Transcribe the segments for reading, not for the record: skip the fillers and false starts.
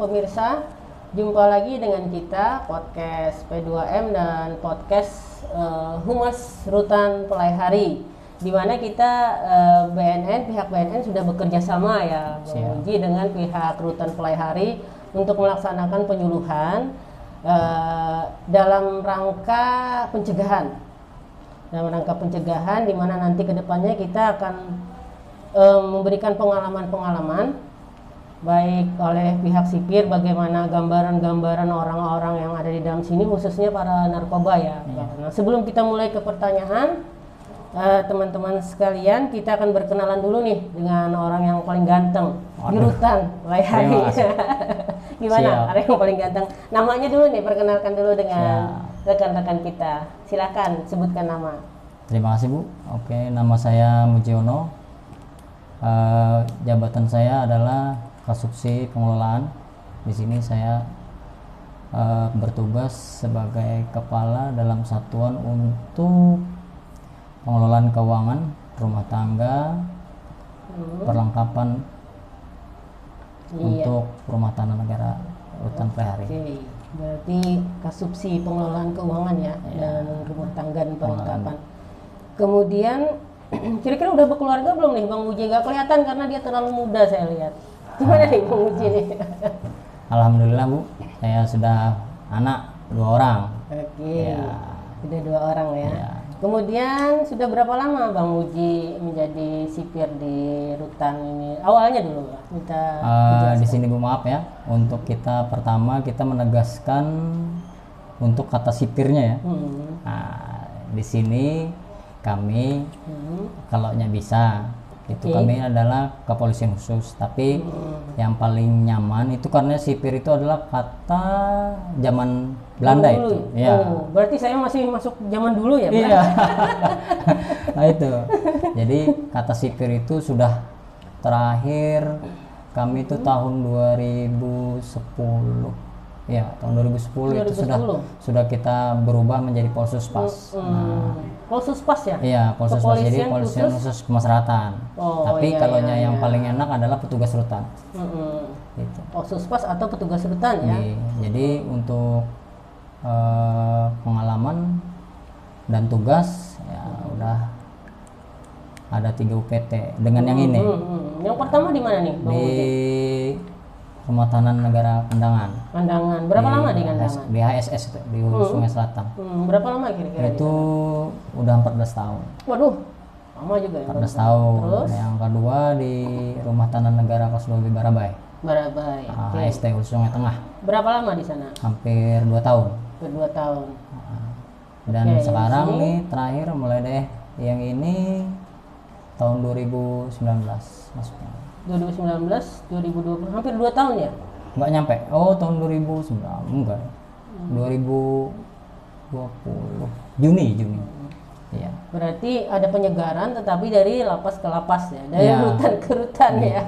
pemirsa, jumpa lagi dengan kita podcast P2M dan podcast Humas Rutan Pelaihari, di mana kita pihak BNN sudah bekerja sama ya Bang Uji dengan pihak Rutan Pelaihari untuk melaksanakan penyuluhan dalam rangka pencegahan. Dalam rangka pencegahan, di mana nanti kedepannya kita akan memberikan pengalaman-pengalaman baik oleh pihak sipir, bagaimana gambaran-gambaran orang-orang yang ada di dalam sini, khususnya para narkoba ya. Nah, sebelum kita mulai ke pertanyaan, teman-teman sekalian, kita akan berkenalan dulu nih dengan orang yang paling ganteng di Rutan Pelaihari. Gimana orang yang paling ganteng? Namanya dulu nih, perkenalkan dulu dengan rekan-rekan kita. Silakan sebutkan nama. Terima kasih Bu. Oke, nama saya Mujiono. Jabatan saya adalah Kasubsi Pengelolaan. Di sini saya bertugas sebagai kepala dalam satuan untuk pengelolaan keuangan rumah tangga, perlengkapan untuk rumah tangga negara Rutan Pelaihari. Berarti Kasubsi Pengelolaan Keuangan ya, dan rumah tangga dan perlengkapan. Kemudian kira-kira udah berkeluarga belum nih Bang Uji? Gak kelihatan karena dia terlalu muda saya lihat. Gimana nih Bang Uji nih? Alhamdulillah Bu, saya sudah anak 2 orang. Oke, sudah 2 orang ya. Kemudian sudah berapa lama Bang Uji menjadi sipir di Rutan ini? Awalnya dulu kita di sini Bu, maaf ya, untuk kita pertama kita menegaskan untuk kata sipirnya ya. Nah, di sini kami kalaunya bisa itu kami adalah kepolisian khusus, tapi yang paling nyaman itu karena sipir itu adalah kata zaman Belanda itu. Berarti saya masih masuk zaman dulu ya, Pak? Iya. Nah itu. Jadi kata sipir itu sudah terakhir kami itu tahun 2010. Ya, tahun 2010 itu sudah kita berubah menjadi Polsuspas. Polsuspas ya? Iya, Polsuspas, jadi Polisian Khusus Pemasyarakatan. Tapi yang paling enak adalah petugas rutan. Gitu. Polsuspas atau petugas rutan ya? Jadi untuk pengalaman dan tugas ya udah ada 3 UPT dengan yang ini. Yang pertama di mana nih, Bang Uji? Rumah Tahanan Negara Kandangan. Berapa lama di Kandangan? Di HSS itu, di Sungai Selatan. Berapa lama kira-kira? Itu udah 14 tahun. Waduh, lama juga ya. 14 tahun. Terus? Yang kedua di Rumah Tahanan Negara Koslobi Barabai. HST Sungai Tengah. Berapa lama di sana? Hampir 2 tahun. 2 tahun. Dan sekarang nih terakhir mulai deh yang ini tahun 2019 masuknya. 2019, 2020, hampir 2 tahun ya? Enggak nyampe. Oh, tahun 2019 enggak. 2020 Juni. Iya. Berarti ada penyegaran tetapi dari lapas ke lapas ya, dari rutan ke rutan ya.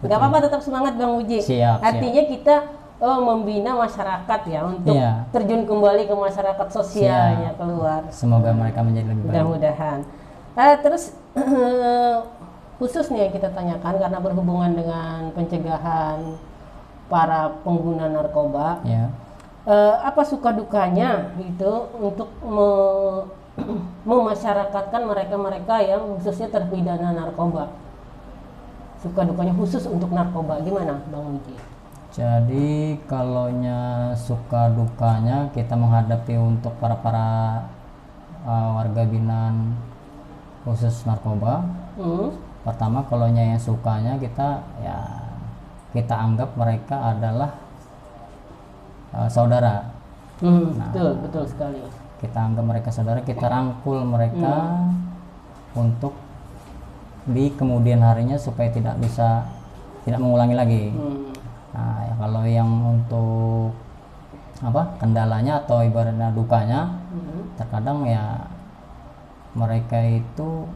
Enggak apa-apa, tetap semangat Bang Uji. Artinya kita membina masyarakat ya untuk terjun kembali ke masyarakat sosialnya keluar. Semoga mereka menjadi lebih baik. Mudah-mudahan. Terus khusus nih yang kita tanyakan karena berhubungan dengan pencegahan para pengguna narkoba, apa suka dukanya gitu untuk memasyarakatkan mereka-mereka yang khususnya terpidana narkoba? Suka dukanya khusus untuk narkoba gimana Bang Uji? Jadi kalaunya suka dukanya kita menghadapi untuk para warga binaan khusus narkoba. Pertama kalaunya yang sukanya kita anggap mereka adalah saudara. Betul sekali. Kita anggap mereka saudara, kita rangkul mereka untuk di kemudian harinya supaya tidak mengulangi lagi. Nah, kalau yang untuk kendalanya atau ibaratnya dukanya, terkadang ya mereka itu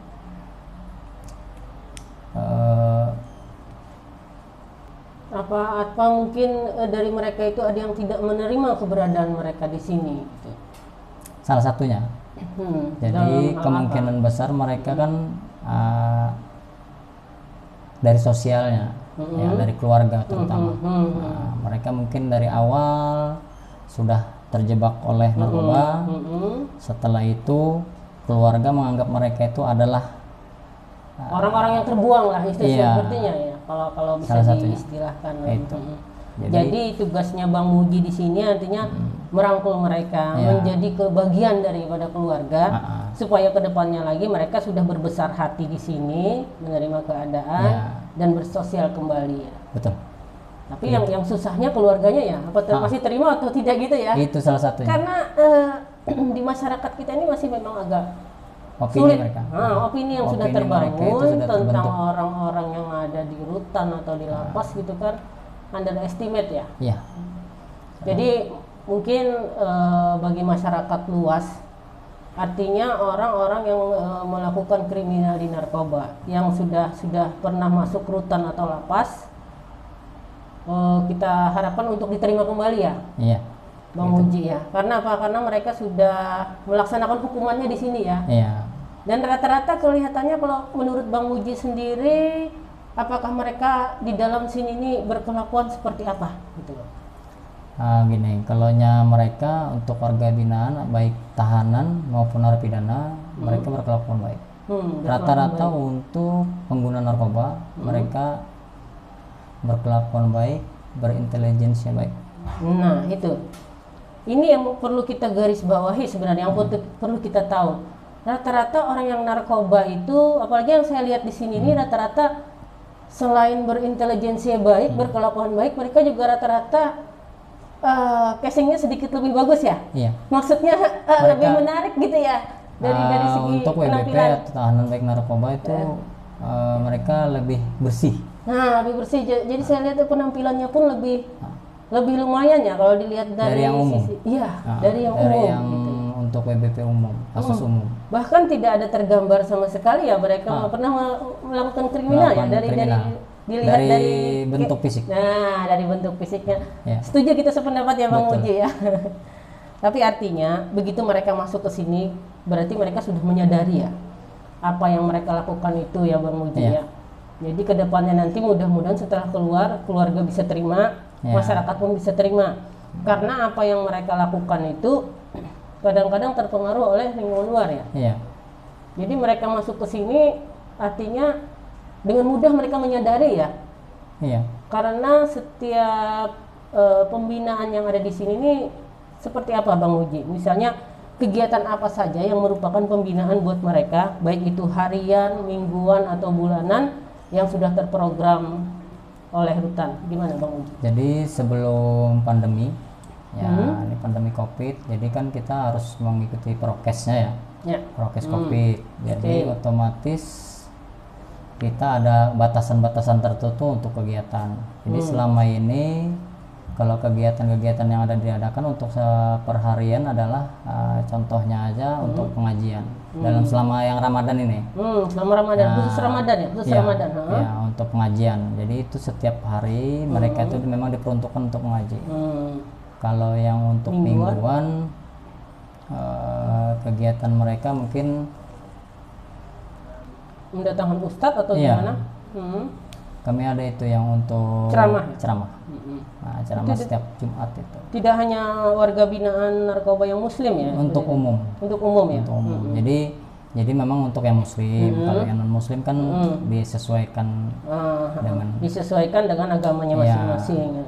apa mungkin dari mereka itu ada yang tidak menerima keberadaan mereka di sini gitu. Salah satunya. Jadi kemungkinan besar mereka kan dari sosialnya. ya dari keluarga terutama. Nah, mereka mungkin dari awal sudah terjebak oleh narkoba. Setelah itu keluarga menganggap mereka itu adalah orang-orang yang terbuang lah iya, sepertinya ya, kalau bisa salah satunya diistilahkan. itu. Jadi tugasnya Bang Muji di sini artinya merangkul mereka, menjadi kebagian daripada keluarga, supaya kedepannya lagi mereka sudah berbesar hati di sini, menerima keadaan dan bersosial kembali ya. Betul. Tapi yang susahnya keluarganya ya, masih terima atau tidak gitu ya? Itu salah satunya. Karena di masyarakat kita ini masih memang agak Opini sulit. mereka. Opini yang sudah Opini terbangun mereka itu sudah tentang terbentuk. orang-orang yang ada di rutan atau di lapas gitu kan, underestimate ya. Iya. Jadi mungkin bagi masyarakat luas, artinya orang-orang yang melakukan kriminal di narkoba, yang sudah pernah masuk rutan atau lapas, kita harapkan untuk diterima kembali ya. Iya. Bang Muji ya. Karena apa? Karena mereka sudah melaksanakan hukumannya di sini ya. Iya. Dan rata-rata kelihatannya kalau menurut Bang Muji sendiri, apakah mereka di dalam sini ini berkelakuan seperti apa gitu loh? Gini, kalaunya mereka untuk warga binaan baik tahanan maupun narapidana, mereka berkelakuan baik. Rata-rata untuk pengguna narkoba, mereka berkelakuan baik, berintelijensia baik. Nah itu, ini yang perlu kita garis bawahi sebenarnya, yang perlu kita tahu. Rata-rata orang yang narkoba itu, apalagi yang saya lihat di sini ini, rata-rata selain berintelijensia baik, berkelakuan baik, mereka juga rata-rata casingnya sedikit lebih bagus ya. Iya. Maksudnya lebih menarik gitu ya dari segi untuk WBP penampilan. atau tahanan baik narkoba itu mereka lebih bersih. Nah, lebih bersih. Jadi saya lihat penampilannya pun lebih lumayan ya kalau dilihat dari yang umum. sisi. Iya, dari yang dari umum yang gitu. untuk WBP umum, kasus umum. Bahkan tidak ada tergambar sama sekali ya mereka pernah melakukan kriminal ya dilihat dari bentuk fisik. Nah, dari bentuk fisiknya. Ya. Setuju kita sependapat ya Bang Betul. Muji ya. Tapi artinya begitu mereka masuk ke sini berarti mereka sudah menyadari ya apa yang mereka lakukan itu ya Bang Muji ya. Jadi kedepannya nanti mudah-mudahan setelah keluar keluarga bisa terima, masyarakat pun bisa terima. Karena apa yang mereka lakukan itu kadang-kadang terpengaruh oleh lingkungan luar ya. Iya. Jadi mereka masuk ke sini artinya dengan mudah mereka menyadari ya. Iya. Karena setiap pembinaan yang ada di sini ini seperti apa Bang Muji? Misalnya kegiatan apa saja yang merupakan pembinaan buat mereka, baik itu harian, mingguan atau bulanan yang sudah terprogram oleh rutan. Gimana Bang Muji? Jadi sebelum pandemi, ini pandemi COVID, jadi kan kita harus mengikuti prokesnya ya. Prokes COVID. Jadi otomatis kita ada batasan-batasan tertentu untuk kegiatan. Jadi selama ini kalau kegiatan-kegiatan yang ada diadakan untuk perharian adalah contohnya aja untuk pengajian dalam selama yang Ramadan ini. Selama Ramadan, khusus Ramadan ya, khusus Ramadan. Ya, untuk pengajian. Jadi itu setiap hari mereka itu memang diperuntukkan untuk mengaji. Kalau yang untuk mingguan kegiatan mereka mungkin mendatangkan ustadz atau gimana? Kami ada itu yang untuk ceramah. Nah, ceramah setiap Jumat itu. Tidak hanya warga binaan narkoba yang muslim ya? Untuk umum. Untuk umum ya? Untuk umum. Jadi memang untuk yang muslim, kalau yang non muslim kan disesuaikan dengan agamanya masing-masing.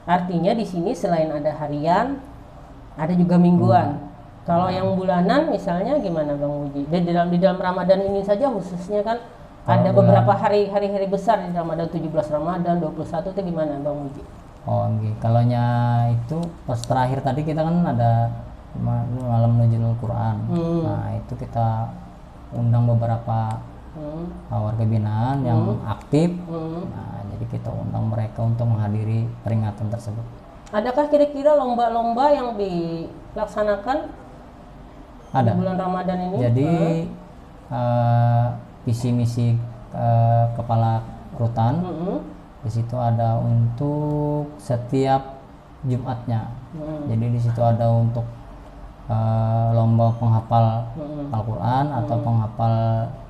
Artinya di sini selain ada harian, ada juga mingguan. Kalau yang bulanan misalnya gimana Bang Muji? Di dalam Ramadan ini saja khususnya kan ada beberapa hari-hari besar di Ramadan, 17 Ramadan, 21 itu gimana Bang Muji? Oh, okay. Kalaunya itu pas terakhir tadi kita kan ada malam nuzulul Quran. Nah, itu kita undang beberapa warga binaan yang aktif. Nah, jadi kita undang mereka untuk menghadiri peringatan tersebut. Adakah kira-kira lomba-lomba yang dilaksanakan ada di bulan Ramadan ini? Jadi visi misi kepala rutan di situ ada untuk setiap Jumatnya. Jadi di situ ada untuk lomba penghafal Al-Quran atau penghafal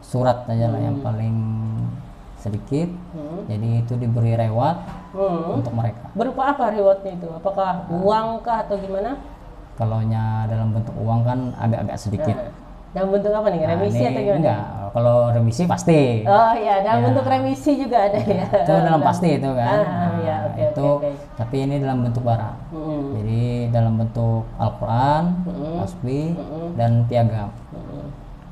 surat aja lah yang paling sedikit. Jadi itu diberi reward untuk mereka. Berupa apa rewardnya itu? Apakah uang kah atau gimana? Kalau dalam bentuk uang kan agak-agak sedikit. Dalam bentuk apa nih? Remisi atau gimana? Enggak, kalau remisi pasti. Oh ya, dalam bentuk remisi juga ada ya. Itu dalam pasti itu kan. Okay. Tapi ini dalam bentuk barang. Jadi dalam bentuk Al-Quran, tasbih, dan piagam.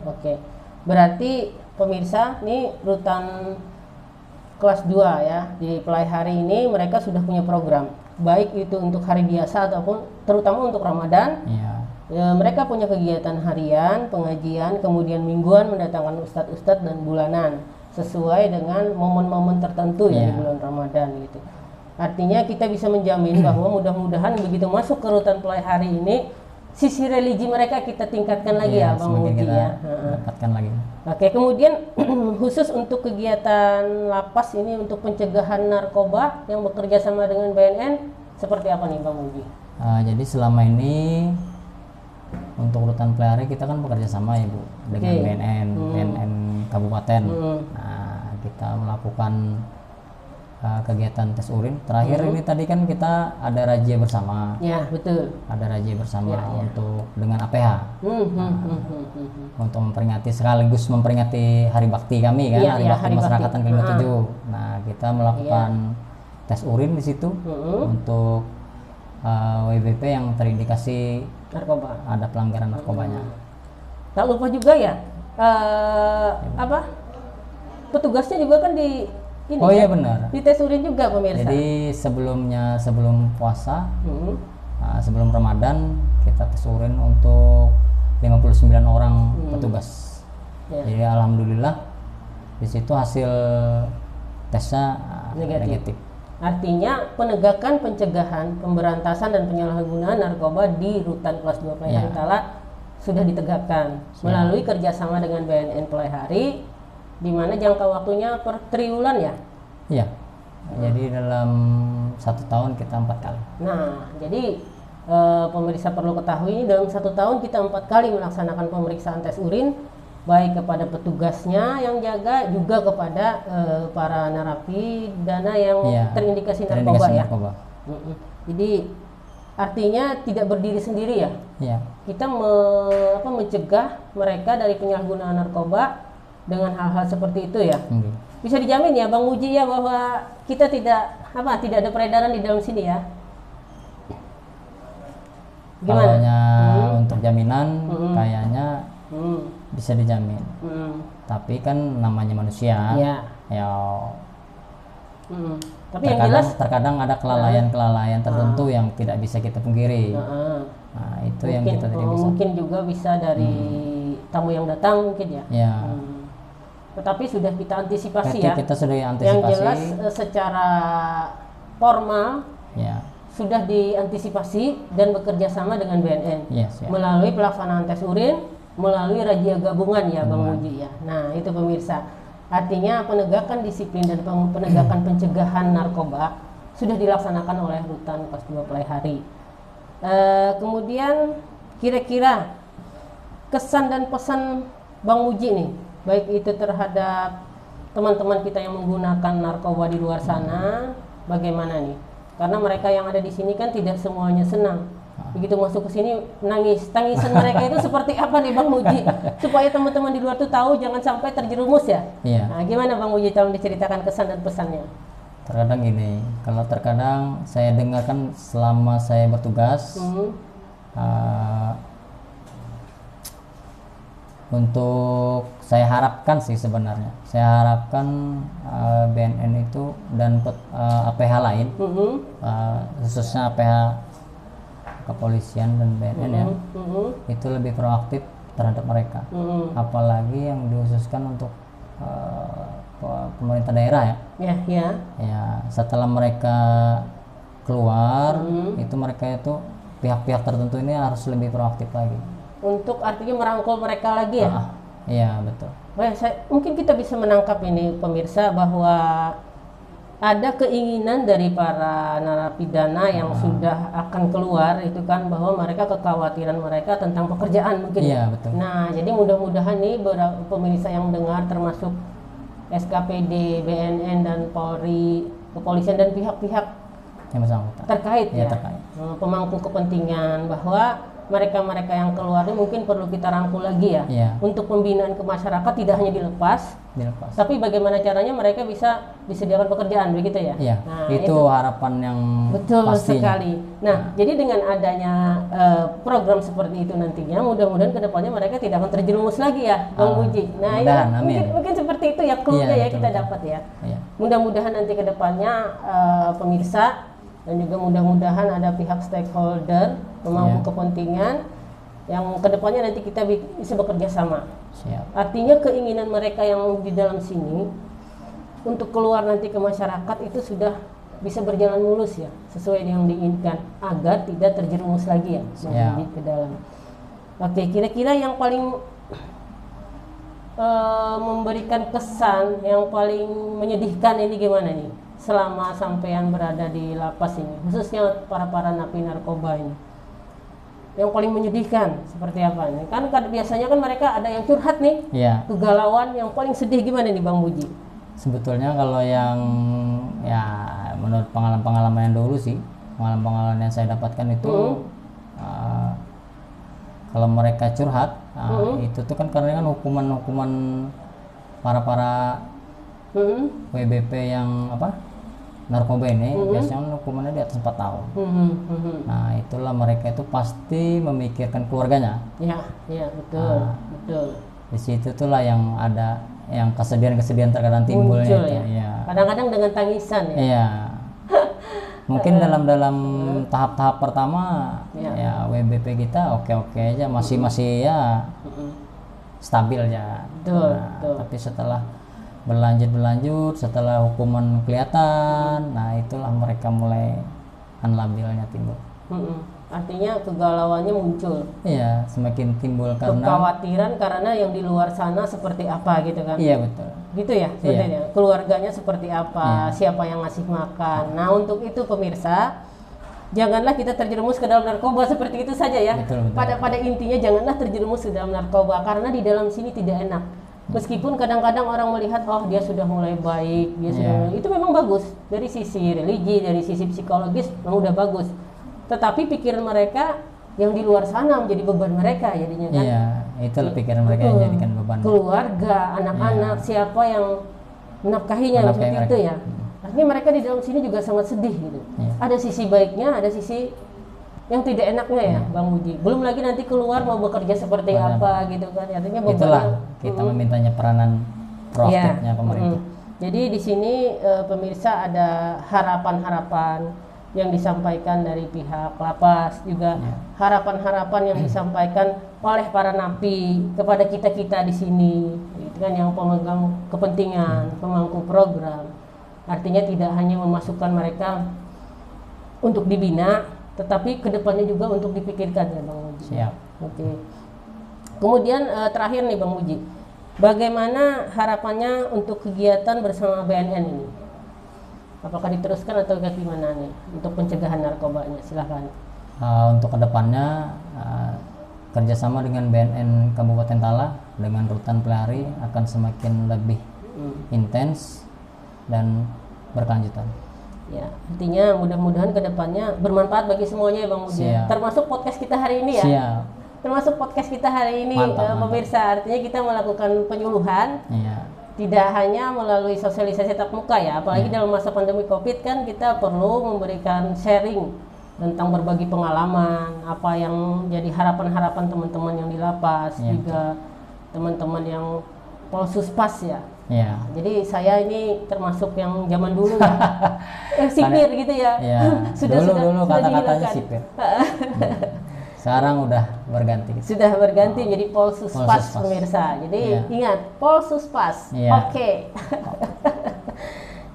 Oke. Berarti pemirsa, nih rutan kelas 2 ya, di Pelai Hari ini mereka sudah punya program, baik itu untuk hari biasa ataupun terutama untuk Ramadan. Mereka punya kegiatan harian, pengajian, kemudian mingguan mendatangkan ustadz-ustadz dan bulanan sesuai dengan momen-momen tertentu ya di bulan Ramadan gitu. Artinya kita bisa menjamin bahwa mudah-mudahan begitu masuk ke rutan Pelai Hari ini sisi religi mereka kita tingkatkan lagi ya Bang Muji ya. Tingkatkan lagi. Oke, kemudian khusus untuk kegiatan lapas ini untuk pencegahan narkoba yang bekerja sama dengan BNN seperti apa nih Bang Muji? Jadi selama ini untuk rutan Pelai Hari kita kan bekerja sama ya Bu dengan BNN Kabupaten. Nah, kita melakukan kegiatan tes urin. Terakhir ini tadi kan kita ada razia bersama. Ya, betul. Ada razia bersama untuk dengan APH. Untuk memperingati sekaligus memperingati Hari Bakti kami kan, Hari Bakti Masyarakatan ke-57. Nah, kita melakukan tes urin di situ untuk WBP yang terindikasi narkoba, ada pelanggaran narkobanya. Tak lupa juga ya petugasnya juga kan di ini. Oh iya benar. Di tes urin juga pemirsa. Jadi sebelum puasa, sebelum Ramadan kita tes urin untuk 59 orang petugas. Jadi alhamdulillah di situ hasil tesnya negatif. Artinya penegakan pencegahan, pemberantasan dan penyalahgunaan narkoba di rutan kelas 2 Pelai Hari Tala sudah ditegakkan melalui kerjasama dengan BNN Pelai Hari, di mana jangka waktunya per triwulan ya? Iya. Jadi dalam 1 tahun kita 4 kali. Nah, jadi pemirsa perlu ketahui dalam 1 tahun kita 4 kali melaksanakan pemeriksaan tes urin, baik kepada petugasnya yang jaga, juga kepada para narapidana yang terindikasi narkoba. Jadi artinya tidak berdiri sendiri ya. Kita mencegah mereka dari penyalahgunaan narkoba dengan hal-hal seperti itu ya. Bisa dijamin ya Bang Muji ya bahwa kita tidak ada peredaran di dalam sini ya. Gimana? Untuk jaminan kayaknya bisa dijamin. Tapi kan namanya manusia. Tapi yang jelas terkadang ada kelalaian tertentu yang tidak bisa kita pungkiri. Nah, itu mungkin, yang kita tidak bisa. Mungkin juga bisa dari tamu yang datang mungkin ya. Tetapi sudah kita antisipasi ya. Kita sudah antisipasi. Yang jelas secara formal sudah diantisipasi dan bekerja sama dengan BNN melalui pelaksanaan tes urin, melalui razia gabungan ya Bang Muji ya. Nah itu pemirsa, artinya penegakan disiplin dan penegakan pencegahan narkoba sudah dilaksanakan oleh rutan kelas 2 Pelai Hari. Kemudian kira-kira kesan dan pesan Bang Muji nih, baik itu terhadap teman-teman kita yang menggunakan narkoba di luar sana, bagaimana nih? Karena mereka yang ada di sini kan tidak semuanya senang. Begitu masuk ke sini nangis. Tangisan mereka itu seperti apa nih Bang Muji? Supaya teman-teman di luar tuh tahu, jangan sampai terjerumus ya. Nah, gimana Bang Muji, tolong diceritakan kesan dan pesannya. Terkadang gini, kalau terkadang saya dengarkan selama saya bertugas, untuk saya harapkan sih sebenarnya, saya harapkan BNN itu dan APH lain, khususnya APH kepolisian dan BNN itu lebih proaktif terhadap mereka, apalagi yang dikhususkan untuk pemerintah daerah ya. Setelah mereka keluar, itu mereka itu pihak-pihak tertentu ini harus lebih proaktif lagi. Untuk artinya merangkul mereka lagi ya? Iya betul. Mungkin kita bisa menangkap ini pemirsa bahwa ada keinginan dari para narapidana yang sudah akan keluar itu kan, bahwa mereka kekhawatiran mereka tentang pekerjaan mungkin. Iya betul. Nah jadi mudah-mudahan nih beberapa pemirsa yang dengar termasuk SKPD, BNN dan Polri, kepolisian dan pihak-pihak yang bersangkutan terkait ya, terkait. Pemangku kepentingan, bahwa mereka-mereka yang keluar ini mungkin perlu kita rangkul lagi ya, untuk pembinaan ke masyarakat, tidak hanya dilepas, tapi bagaimana caranya mereka bisa disediakan pekerjaan, begitu ya. Nah, itu harapan yang betul pastinya. sekali. Nah, jadi dengan adanya program seperti itu nantinya, mudah-mudahan kedepannya mereka tidak akan terjerumus lagi ya, Bang Muji. Nah, mungkin seperti itu ya clue-nya ya, kita dapat ya. Mudah-mudahan nanti kedepannya pemirsa dan juga mudah-mudahan ada pihak stakeholder, pemangku kepentingan yang kedepannya nanti kita bisa bekerja sama. Artinya keinginan mereka yang di dalam sini untuk keluar nanti ke masyarakat itu sudah bisa berjalan mulus ya, sesuai yang diinginkan, agar tidak terjerumus lagi ya, ke dalam. Oke, kira-kira yang paling memberikan kesan, yang paling menyedihkan ini gimana nih selama sampean berada di lapas ini, khususnya para napi narkoba ini? Yang paling menyedihkan seperti apa nih? Kan biasanya kan mereka ada yang curhat nih, kegalauan. Yang paling sedih gimana nih Bang Muji? Sebetulnya kalau yang ya menurut pengalaman yang dulu sih, pengalaman yang saya dapatkan itu kalau mereka curhat, itu tuh kan karena kan hukuman para WBP yang narkoba ini biasanya hukumannya di atas 4 tahun. Nah, itulah mereka itu pasti memikirkan keluarganya. Iya, betul. Di situ itulah yang ada yang kesedihan terkadang timbulnya itu. Kadang-kadang dengan tangisan ya. Iya. Mungkin dalam tahap-tahap pertama ya WBP kita oke aja, masih ya stabil ya. Betul. Tapi setelah berlanjut setelah hukuman kelihatan, nah itulah mereka mulai labilnya timbul. Artinya kegalauannya muncul. Iya, semakin timbul karena kekhawatiran karena yang di luar sana seperti apa gitu kan. Iya, betul. Gitu ya, sebetulnya. Keluarganya seperti apa, siapa yang ngasih makan. Nah, untuk itu pemirsa, janganlah kita terjerumus ke dalam narkoba seperti itu saja ya. Betul. Pada intinya janganlah terjerumus ke dalam narkoba, karena di dalam sini tidak enak. Meskipun kadang-kadang orang melihat, oh dia sudah mulai baik, itu memang bagus dari sisi religi, dari sisi psikologis memang udah bagus. Tetapi pikiran mereka yang di luar sana menjadi beban mereka jadinya kan. Iya, itulah pikiran mereka yang jadikan beban. Keluarga, anak-anak, siapa yang menafkahinya seperti itu ya. Artinya mereka di dalam sini juga sangat sedih gitu. Ada sisi baiknya, ada sisi yang tidak enaknya ya, Bang Muji. Belum lagi nanti keluar mau bekerja seperti apa gitu kan. Artinya itulah kita memintanya peranan proaktifnya pemerintah. Jadi di sini pemirsa ada harapan-harapan yang disampaikan dari pihak lapas, juga harapan-harapan yang disampaikan oleh para napi kepada kita di sini, gitu kan, yang pemegang kepentingan, pemangku program. Artinya tidak hanya memasukkan mereka untuk dibina, tetapi kedepannya juga untuk dipikirkan ya Bang Muji. Siap. Oke. Kemudian terakhir nih Bang Muji, bagaimana harapannya untuk kegiatan bersama BNN ini? Apakah diteruskan atau gimana nih untuk pencegahan narkobanya? Silahkan. Untuk kedepannya kerjasama dengan BNN Kabupaten Tala dengan Rutan Pelari akan semakin lebih intens dan berkelanjutan. Ya, artinya mudah-mudahan kedepannya bermanfaat bagi semuanya ya Bang Muji. Termasuk podcast kita hari ini ya. Siap. Termasuk podcast kita hari ini, mantap. Pemirsa. Artinya kita melakukan penyuluhan. Tidak hanya melalui sosialisasi tatap muka ya, apalagi dalam masa pandemi Covid kan kita perlu memberikan sharing tentang berbagi pengalaman, apa yang jadi harapan-harapan teman-teman yang di lapas, juga teman-teman yang Polsuspas ya. Jadi saya ini termasuk yang zaman dulu ya, sipir gitu ya. Dulu kata-katanya sipir. Sekarang udah berganti. Sudah berganti jadi Polsuspas pemirsa. Jadi ingat Polsuspas. Oke.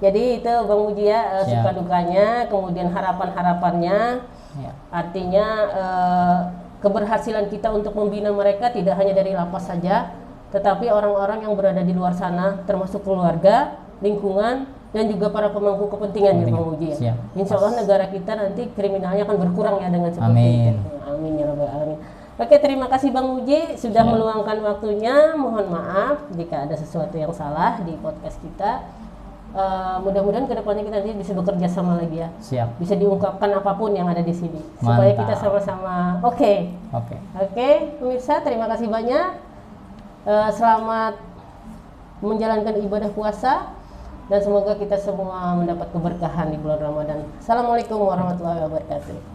Jadi itu Bang Muji ya, suka dukanya, kemudian harapan-harapannya. Artinya keberhasilan kita untuk membina mereka tidak hanya dari lapas saja, tetapi orang-orang yang berada di luar sana, termasuk keluarga, lingkungan, dan juga para pemangku kepentingan ya Bang Muji ya. Insya Allah negara kita nanti kriminalnya akan berkurang ya dengan seperti itu. Amin ya Rabbal Alamin. Oke, terima kasih Bang Muji sudah Siap. meluangkan waktunya. Mohon maaf jika ada sesuatu yang salah di podcast kita. Mudah-mudahan kedepannya kita nanti bisa bekerja sama lagi ya. Siap. Bisa diungkapkan apapun yang ada di sini supaya kita sama-sama oke. Oke, pemirsa, terima kasih banyak. Selamat menjalankan ibadah puasa dan semoga kita semua mendapat keberkahan di bulan Ramadan. Assalamualaikum warahmatullahi wabarakatuh.